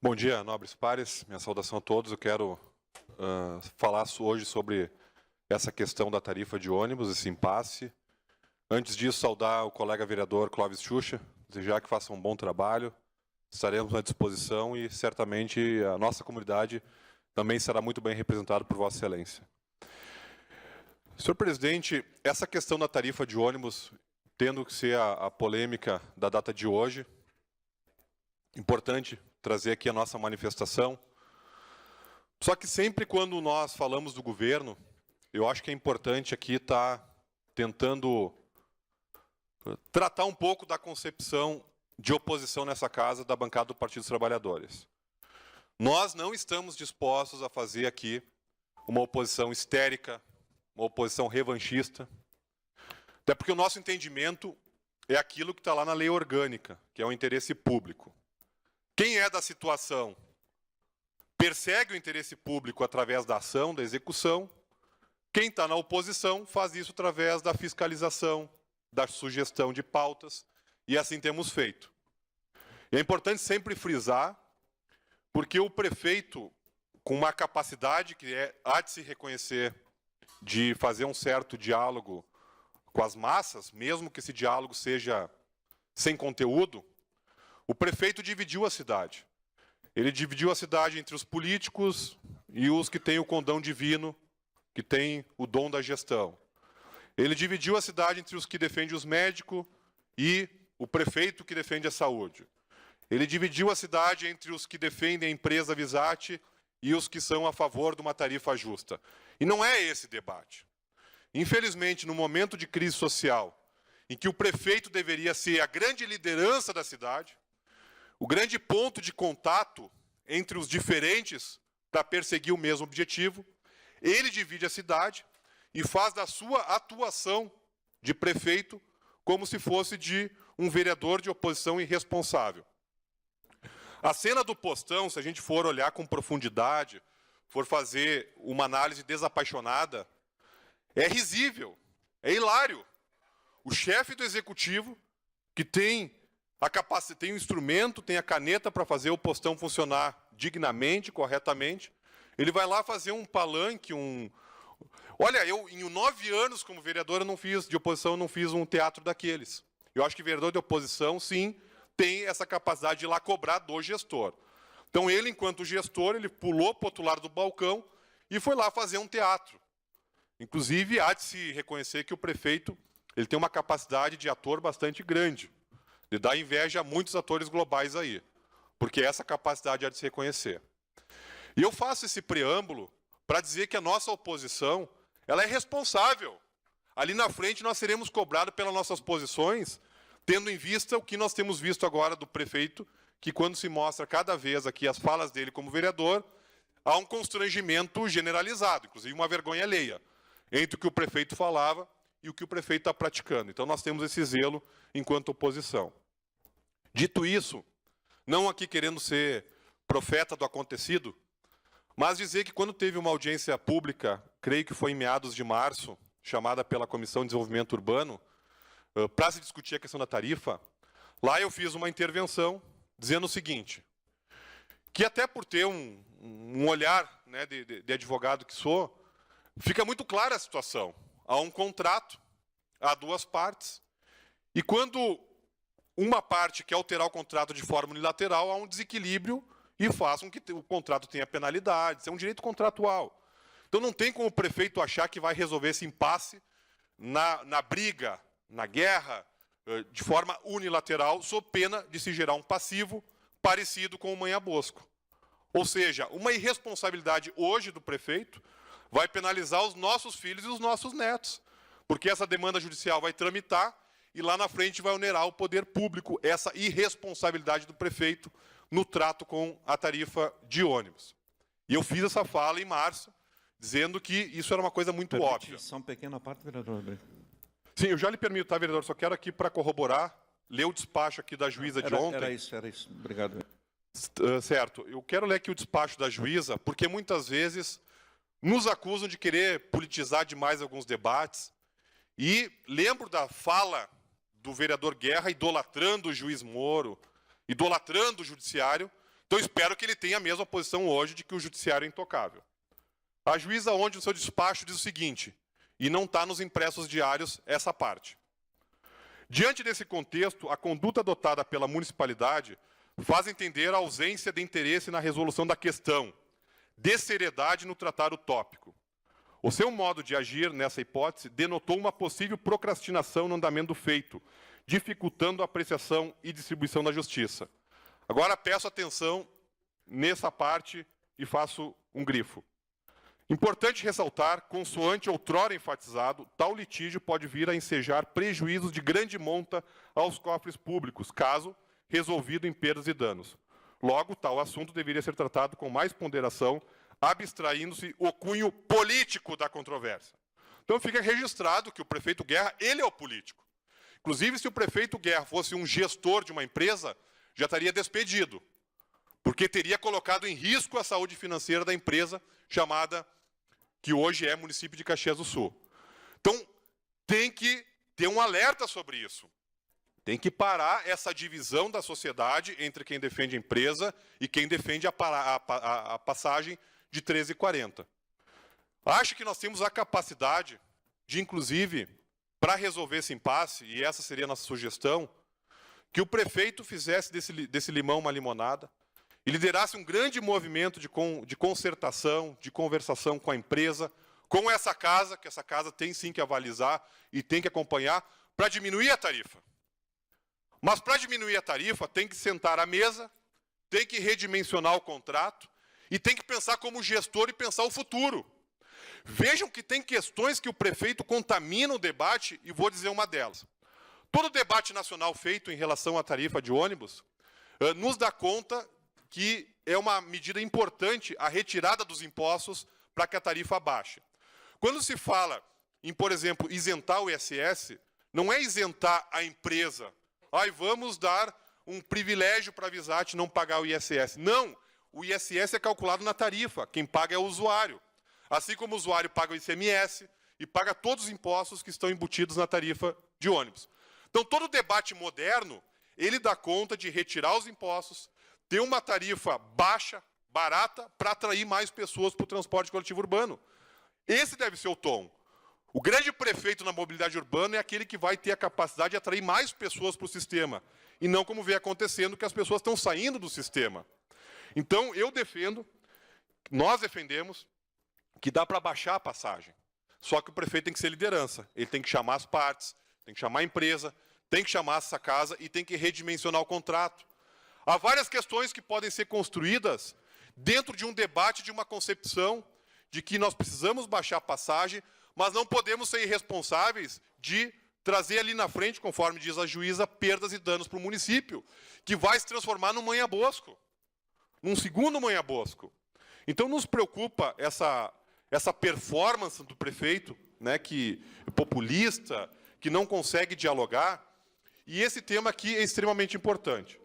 Bom dia, nobres pares. Minha saudação a todos. Eu quero falar hoje sobre essa questão da tarifa de ônibus, esse impasse. Antes disso, saudar o colega vereador Clóvis Xuxa, desejar que faça um bom trabalho. Estaremos à disposição e certamente a nossa comunidade também será muito bem representada por Vossa Excelência. Senhor presidente, essa questão da tarifa de ônibus, tendo que ser a polêmica da data de hoje, importante trazer aqui a nossa manifestação. Só que sempre quando nós falamos do governo, eu acho que é importante aqui estar tentando tratar um pouco da concepção de oposição nessa casa da bancada do Partido dos Trabalhadores. Nós não estamos dispostos a fazer aqui uma oposição histérica, uma oposição revanchista, até porque o nosso entendimento é aquilo que está lá na lei orgânica, que é o interesse público. Quem é da situação persegue o interesse público através da ação, da execução. Quem está na oposição faz isso através da fiscalização, da sugestão de pautas, e assim temos feito. É importante sempre frisar, porque o prefeito, com uma capacidade que há de se reconhecer de fazer um certo diálogo com as massas, mesmo que esse diálogo seja sem conteúdo, o prefeito dividiu a cidade. Ele dividiu a cidade entre os políticos e os que têm o condão divino, que têm o dom da gestão. Ele dividiu a cidade entre os que defendem os médicos e o prefeito que defende a saúde. Ele dividiu a cidade entre os que defendem a empresa Visate e os que são a favor de uma tarifa justa. E não é esse debate. Infelizmente, no momento de crise social, em que o prefeito deveria ser a grande liderança da cidade, o grande ponto de contato entre os diferentes para perseguir o mesmo objetivo, ele divide a cidade e faz da sua atuação de prefeito como se fosse de um vereador de oposição irresponsável. A cena do postão, se a gente for olhar com profundidade, for fazer uma análise desapaixonada, é risível, é hilário. O chefe do executivo, que tem a capacidade, tem o instrumento, tem a caneta para fazer o postão funcionar dignamente, corretamente, ele vai lá fazer um palanque, Olha, eu, em 9 anos como vereador de oposição, eu não fiz um teatro daqueles. Eu acho que vereador de oposição, sim, tem essa capacidade de ir lá cobrar do gestor. Então, ele, enquanto gestor, ele pulou para o outro lado do balcão e foi lá fazer um teatro. Inclusive, há de se reconhecer que o prefeito ele tem uma capacidade de ator bastante grande. Ele dá inveja a muitos atores globais aí, porque essa capacidade há de se reconhecer. E eu faço esse preâmbulo para dizer que a nossa oposição ela é responsável. Ali na frente nós seremos cobrados pelas nossas posições, tendo em vista o que nós temos visto agora do prefeito, que quando se mostra cada vez aqui as falas dele como vereador, há um constrangimento generalizado, inclusive uma vergonha alheia, entre o que o prefeito falava e o que o prefeito está praticando. Então nós temos esse zelo enquanto oposição. Dito isso, não aqui querendo ser profeta do acontecido, mas dizer que quando teve uma audiência pública, creio que foi em meados de março, chamada pela Comissão de Desenvolvimento Urbano, para se discutir a questão da tarifa, lá eu fiz uma intervenção dizendo o seguinte, que até por ter um olhar, né, de advogado que sou, fica muito clara a situação. Há um contrato, há 2 partes, e quando uma parte quer alterar o contrato de forma unilateral, há um desequilíbrio e faz com que o contrato tenha penalidades, é um direito contratual. Então não tem como o prefeito achar que vai resolver esse impasse na briga, na guerra, de forma unilateral, sob pena de se gerar um passivo parecido com o Manha Bosco. Ou seja, uma irresponsabilidade hoje do prefeito vai penalizar os nossos filhos e os nossos netos, porque essa demanda judicial vai tramitar e lá na frente vai onerar o poder público, essa irresponsabilidade do prefeito no trato com a tarifa de ônibus. E eu fiz essa fala em março, dizendo que isso era uma coisa muito óbvia. Só uma pequena parte, vereador. Sim, eu já lhe permito, tá, vereador? Só quero aqui para corroborar, ler o despacho aqui da juíza de ontem. Era isso. Obrigado. Certo. Eu quero ler aqui o despacho da juíza, porque muitas vezes nos acusam de querer politizar demais alguns debates. E lembro da fala do vereador Guerra idolatrando o juiz Moro, idolatrando o judiciário, Então, espero que ele tenha a mesma posição hoje de que o judiciário é intocável. A juíza ontem, no seu despacho, diz o seguinte, e não está nos impressos diários essa parte. Diante desse contexto, a conduta adotada pela municipalidade faz entender a ausência de interesse na resolução da questão, de seriedade no tratar o tópico. O seu modo de agir nessa hipótese denotou uma possível procrastinação no andamento do feito, dificultando a apreciação e distribuição da justiça. Agora peço atenção nessa parte e faço um grifo. Importante ressaltar, consoante outrora enfatizado, tal litígio pode vir a ensejar prejuízos de grande monta aos cofres públicos, caso resolvido em perdas e danos. Logo, tal assunto deveria ser tratado com mais ponderação, abstraindo-se o cunho político da controvérsia. Então fica registrado que o prefeito Guerra, ele é o político. Inclusive, se o prefeito Guerra fosse um gestor de uma empresa, já estaria despedido, porque teria colocado em risco a saúde financeira da empresa chamada, que hoje é município de Caxias do Sul. Então, tem que ter um alerta sobre isso. Tem que parar essa divisão da sociedade entre quem defende a empresa e quem defende a passagem de 13,40. Acho que nós temos a capacidade de, inclusive, para resolver esse impasse, e essa seria a nossa sugestão, que o prefeito fizesse desse limão uma limonada e liderasse um grande movimento de concertação, de conversação com a empresa, com essa casa, que essa casa tem sim que avalizar e tem que acompanhar, para diminuir a tarifa. Mas para diminuir a tarifa, tem que sentar à mesa, tem que redimensionar o contrato e tem que pensar como gestor e pensar o futuro. Vejam que tem questões que o prefeito contamina o debate, e vou dizer uma delas. Todo o debate nacional feito em relação à tarifa de ônibus nos dá conta que é uma medida importante a retirada dos impostos para que a tarifa baixe. Quando se fala em, por exemplo, isentar o ISS, não é isentar a empresa. Vamos dar um privilégio para a Visat não pagar o ISS. Não, o ISS é calculado na tarifa, quem paga é o usuário. Assim como o usuário paga o ICMS e paga todos os impostos que estão embutidos na tarifa de ônibus. Então, todo o debate moderno, ele dá conta de retirar os impostos, ter uma tarifa baixa, barata, para atrair mais pessoas para o transporte coletivo urbano. Esse deve ser o tom. O grande prefeito na mobilidade urbana é aquele que vai ter a capacidade de atrair mais pessoas para o sistema, e não como vem acontecendo, que as pessoas estão saindo do sistema. Então, eu defendo, nós defendemos, que dá para baixar a passagem. Só que o prefeito tem que ser liderança. Ele tem que chamar as partes, tem que chamar a empresa, tem que chamar essa casa e tem que redimensionar o contrato. Há várias questões que podem ser construídas dentro de um debate, de uma concepção de que nós precisamos baixar a passagem, mas não podemos ser irresponsáveis de trazer ali na frente, conforme diz a juíza, perdas e danos para o município, que vai se transformar num manha-bosco, num segundo manha-bosco. Então, nos preocupa essa performance do prefeito, né, que é populista, que não consegue dialogar, e esse tema aqui é extremamente importante.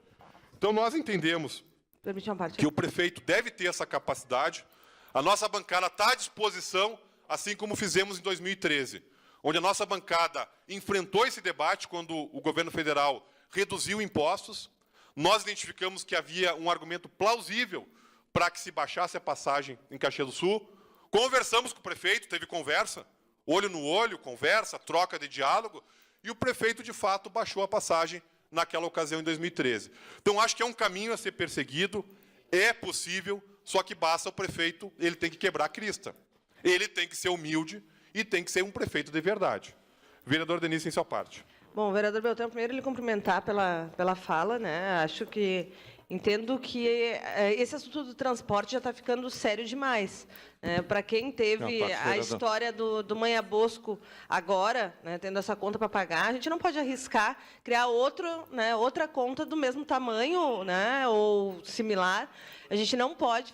Então, nós entendemos que o prefeito deve ter essa capacidade, a nossa bancada está à disposição, assim como fizemos em 2013, onde a nossa bancada enfrentou esse debate quando o governo federal reduziu impostos. Nós identificamos que havia um argumento plausível para que se baixasse a passagem em Caxias do Sul. Conversamos com o prefeito, teve conversa, olho no olho, conversa, troca de diálogo, e o prefeito, de fato, baixou a passagem naquela ocasião, em 2013. Então, acho que é um caminho a ser perseguido, é possível, só que basta o prefeito, ele tem que quebrar a crista. Ele tem que ser humilde e tem que ser um prefeito de verdade. Vereador Denise, em sua parte. Bom, vereador Beltrão, primeiro ele cumprimentar pela fala, né? Acho que entendo que esse assunto do transporte já está ficando sério demais. Para quem teve a história do manha-bosco agora, né, tendo essa conta para pagar, a gente não pode arriscar criar outra conta do mesmo tamanho, né, ou similar, A gente não pode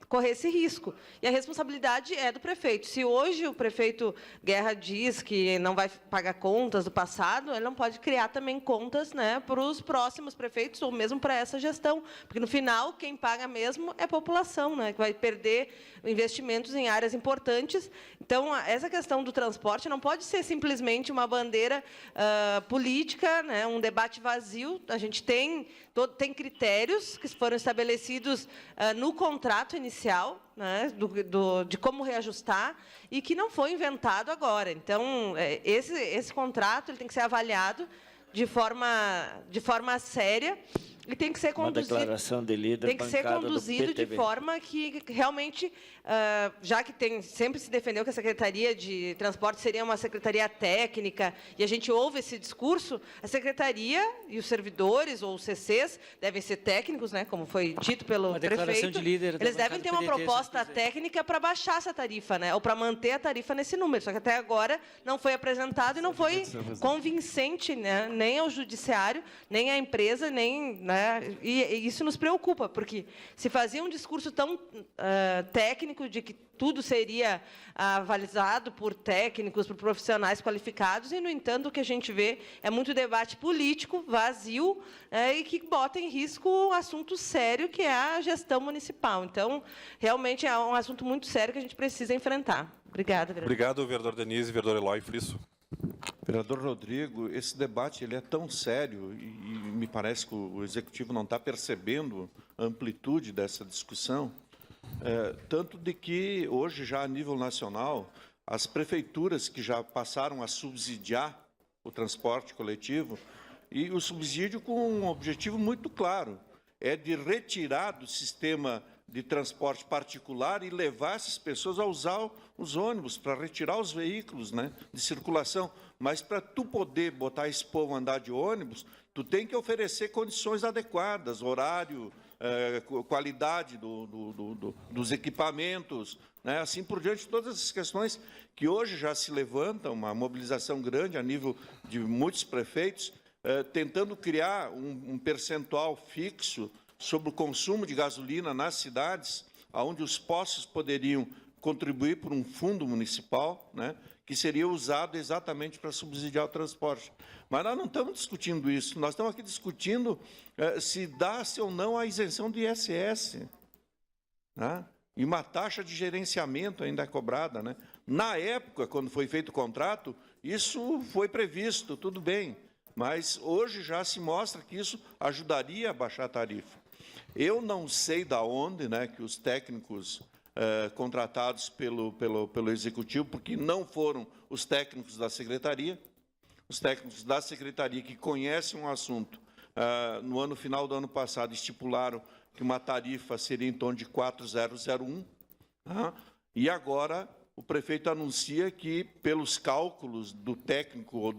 correr esse risco. E a responsabilidade é do prefeito. Se hoje o prefeito Guerra diz que não vai pagar contas do passado, ele não pode criar também contas, né, para os próximos prefeitos ou mesmo para essa gestão. Porque, no final, quem paga mesmo é a população, né, que vai perder investimentos em áreas importantes. Então, essa questão do transporte não pode ser simplesmente uma bandeira política, né, um debate vazio. A gente tem critérios que foram estabelecidos no contrato inicial, né, de como reajustar, e que não foi inventado agora. Então, esse contrato ele tem que ser avaliado de forma séria e tem que ser conduzido. Uma declaração de líder, tem que ser conduzido de forma que realmente, já que sempre se defendeu que a Secretaria de Transporte seria uma secretaria técnica, e a gente ouve esse discurso, a Secretaria e os servidores ou os CCs devem ser técnicos, né, como foi dito pelo prefeito. Eles devem ter uma proposta técnica para baixar essa tarifa, né, ou para manter a tarifa nesse número. Só que até agora não foi apresentado e não foi convincente, né, nem ao judiciário, nem à empresa, nem, né, e isso nos preocupa, porque se fazia um discurso tão técnico de que tudo seria avalizado por técnicos, por profissionais qualificados, e, no entanto, o que a gente vê é muito debate político, vazio, e que bota em risco um assunto sério, que é a gestão municipal. Então, realmente, é um assunto muito sério que a gente precisa enfrentar. Obrigada, vereador. Obrigado, vereador Denise. Vereador Eloy Frisso. Vereador Rodrigo, esse debate ele é tão sério e me parece que o Executivo não está percebendo a amplitude dessa discussão, tanto de que hoje, já a nível nacional, as prefeituras que já passaram a subsidiar o transporte coletivo, e o subsídio com um objetivo muito claro, é de retirar do sistema de transporte particular e levar essas pessoas a usar os ônibus, para retirar os veículos, né, de circulação. Mas para tu poder botar esse povo a andar de ônibus, tu tem que oferecer condições adequadas, horário, qualidade dos equipamentos, né, assim por diante, todas essas questões que hoje já se levantam, uma mobilização grande a nível de muitos prefeitos, tentando criar um percentual fixo sobre o consumo de gasolina nas cidades, onde os postos poderiam contribuir por um fundo municipal, né, que seria usado exatamente para subsidiar o transporte. Mas nós não estamos discutindo isso, nós estamos aqui discutindo se dá-se ou não a isenção do ISS, né, e uma taxa de gerenciamento ainda é cobrada, né. Na época, quando foi feito o contrato, isso foi previsto, tudo bem, mas hoje já se mostra que isso ajudaria a baixar a tarifa. Eu não sei da onde, né, que os técnicos contratados pelo Executivo, porque não foram os técnicos da Secretaria, os técnicos da Secretaria que conhecem o assunto, no final do ano passado, estipularam que uma tarifa seria em torno de 4.001, e agora o prefeito anuncia que, pelos cálculos do técnico ou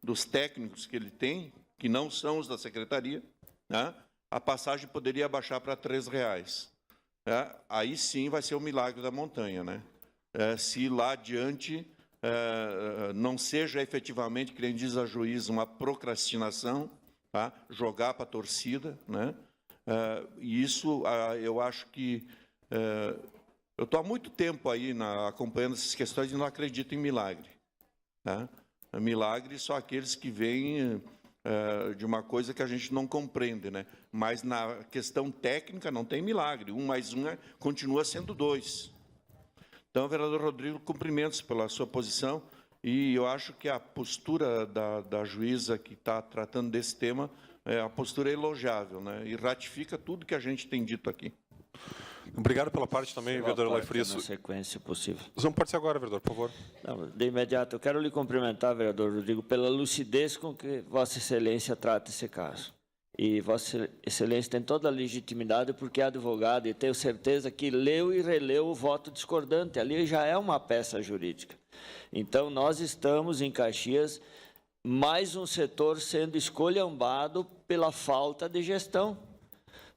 dos técnicos que ele tem, que não são os da Secretaria, né, a passagem poderia baixar para R$3. Aí sim vai ser o milagre da montanha, né? Se lá adiante não seja efetivamente, que nem diz a juíza, uma procrastinação, tá? Jogar para a torcida, né? E isso eu acho que... eu estou há muito tempo aí acompanhando essas questões e não acredito em milagre, tá? Milagre só aqueles que vêm de uma coisa que a gente não compreende, né? Mas na questão técnica não tem milagre. 1 mais 1 continua sendo 2. Então, vereador Rodrigo, cumprimentos pela sua posição, e eu acho que a postura da juíza que está tratando desse tema, a postura é elogiável, né? E ratifica tudo que a gente tem dito aqui. Obrigado pela parte também, vereador Eloy Frisso. Na sequência possível. Não pode ser agora, vereador, por favor. Não, de imediato, eu quero lhe cumprimentar, vereador Rodrigo, pela lucidez com que Vossa Excelência trata esse caso. E Vossa Excelência tem toda a legitimidade, porque é advogado, e tenho certeza que leu e releu o voto discordante. Ali já é uma peça jurídica. Então, nós estamos em Caxias, mais um setor sendo esculhambado pela falta de gestão.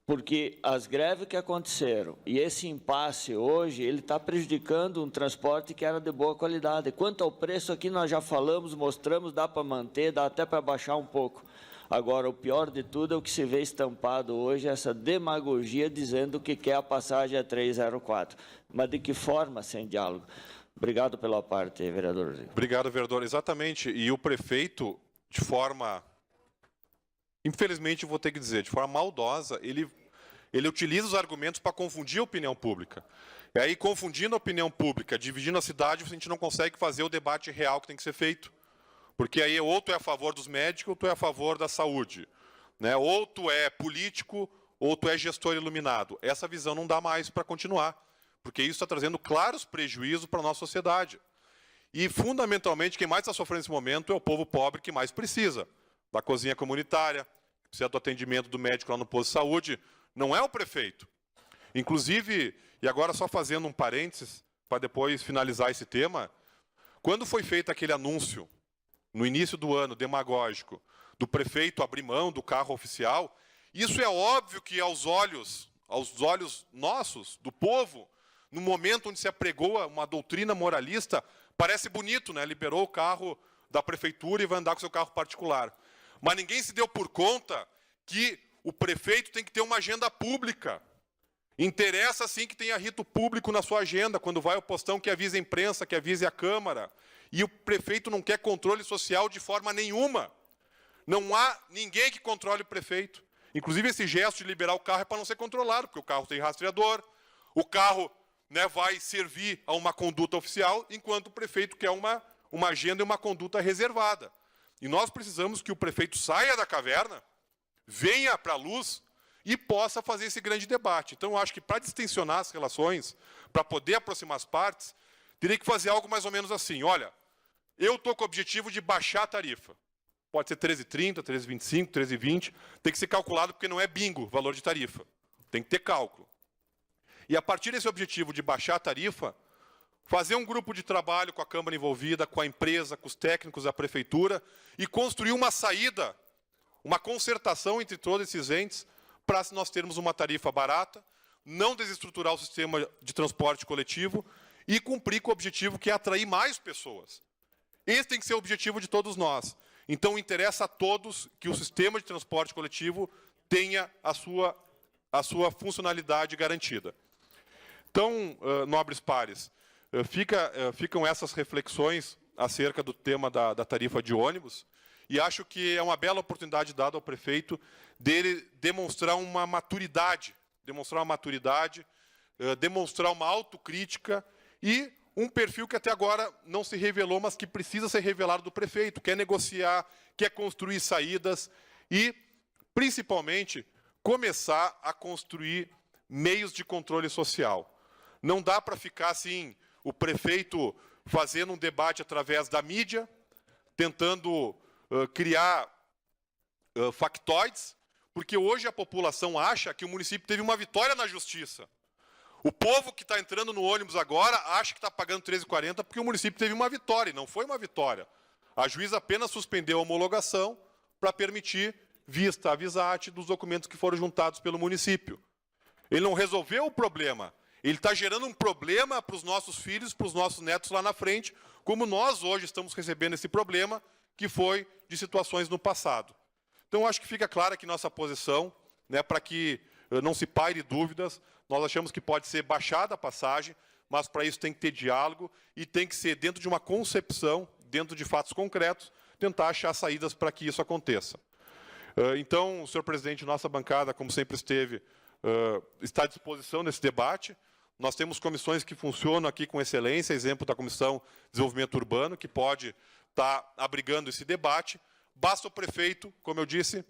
Porque as greves que aconteceram e esse impasse hoje, ele está prejudicando um transporte que era de boa qualidade. Quanto ao preço, aqui nós já falamos, mostramos, dá para manter, dá até para baixar um pouco. Agora, o pior de tudo é o que se vê estampado hoje, essa demagogia dizendo que quer a passagem a 304. Mas de que forma, sem diálogo? Obrigado pela parte, vereador Rodrigo. Obrigado, vereador. Exatamente. E o prefeito, de forma, infelizmente, vou ter que dizer, de forma maldosa, ele utiliza os argumentos para confundir a opinião pública. E aí, confundindo a opinião pública, dividindo a cidade, a gente não consegue fazer o debate real que tem que ser feito. Porque aí ou tu é a favor dos médicos, ou tu é a favor da saúde. Né? Ou tu é político, ou tu é gestor iluminado. Essa visão não dá mais para continuar, porque isso está trazendo claros prejuízos para a nossa sociedade. E, fundamentalmente, quem mais está sofrendo nesse momento é o povo pobre que mais precisa. Da cozinha comunitária, precisa do atendimento do médico lá no posto de saúde, não é o prefeito. Inclusive, e agora só fazendo um parênteses, para depois finalizar esse tema, quando foi feito aquele anúncio, no início do ano, demagógico, do prefeito abrir mão do carro oficial, isso é óbvio que aos olhos nossos, do povo, no momento onde se apregoa uma doutrina moralista, parece bonito, né? Liberou o carro da prefeitura e vai andar com seu carro particular. Mas ninguém se deu por conta que o prefeito tem que ter uma agenda pública. Interessa, sim, que tenha rito público na sua agenda, quando vai ao postão que avise a imprensa, que avise a Câmara. E o prefeito não quer controle social de forma nenhuma. Não há ninguém que controle o prefeito. Inclusive, esse gesto de liberar o carro é para não ser controlado, porque o carro tem rastreador, o carro, né, vai servir a uma conduta oficial, enquanto o prefeito quer uma agenda e uma conduta reservada. E nós precisamos que o prefeito saia da caverna, venha para a luz e possa fazer esse grande debate. Então, eu acho que para distensionar as relações, para poder aproximar as partes, teria que fazer algo mais ou menos assim. Olha, eu estou com o objetivo de baixar a tarifa. Pode ser 13,30, 13,25, 13,20. Tem que ser calculado porque não é bingo o valor de tarifa. Tem que ter cálculo. E a partir desse objetivo de baixar a tarifa, fazer um grupo de trabalho com a Câmara envolvida, com a empresa, com os técnicos da Prefeitura e construir uma saída, uma concertação entre todos esses entes para nós termos uma tarifa barata, não desestruturar o sistema de transporte coletivo e cumprir com o objetivo que é atrair mais pessoas. Esse tem que ser o objetivo de todos nós. Então, interessa a todos que o sistema de transporte coletivo tenha a sua funcionalidade garantida. Então, nobres pares, ficam essas reflexões acerca do tema da tarifa de ônibus, e acho que é uma bela oportunidade dada ao prefeito dele demonstrar uma maturidade, demonstrar uma autocrítica e um perfil que até agora não se revelou, mas que precisa ser revelado do prefeito, quer negociar, quer construir saídas e, principalmente, começar a construir meios de controle social. Não dá para ficar assim, o prefeito fazendo um debate através da mídia, tentando criar factoides, porque hoje a população acha que o município teve uma vitória na justiça. O povo que está entrando no ônibus agora acha que está pagando 13,40 porque o município teve uma vitória, e não foi uma vitória. A juíza apenas suspendeu a homologação para permitir vista a visate dos documentos que foram juntados pelo município. Ele não resolveu o problema, ele está gerando um problema para os nossos filhos, para os nossos netos lá na frente, como nós hoje estamos recebendo esse problema, que foi de situações no passado. Então, acho que fica clara aqui nossa posição, né, para que não se paire dúvidas. Nós achamos que pode ser baixada a passagem, mas para isso tem que ter diálogo e tem que ser dentro de uma concepção, dentro de fatos concretos, tentar achar saídas para que isso aconteça. Então, senhor presidente, nossa bancada, como sempre esteve, está à disposição nesse debate. Nós temos comissões que funcionam aqui com excelência, exemplo da Comissão de Desenvolvimento Urbano, que pode estar abrigando esse debate. Basta o prefeito, como eu disse,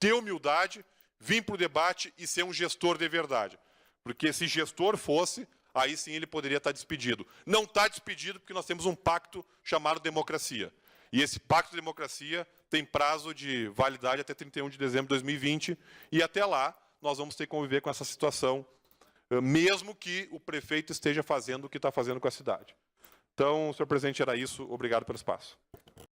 ter humildade, vir para o debate e ser um gestor de verdade. Porque se gestor fosse, aí sim ele poderia estar despedido. Não está despedido porque nós temos um pacto chamado democracia. E esse pacto de democracia tem prazo de validade até 31 de dezembro de 2020, e até lá nós vamos ter que conviver com essa situação, mesmo que o prefeito esteja fazendo o que está fazendo com a cidade. Então, senhor presidente, era isso. Obrigado pelo espaço.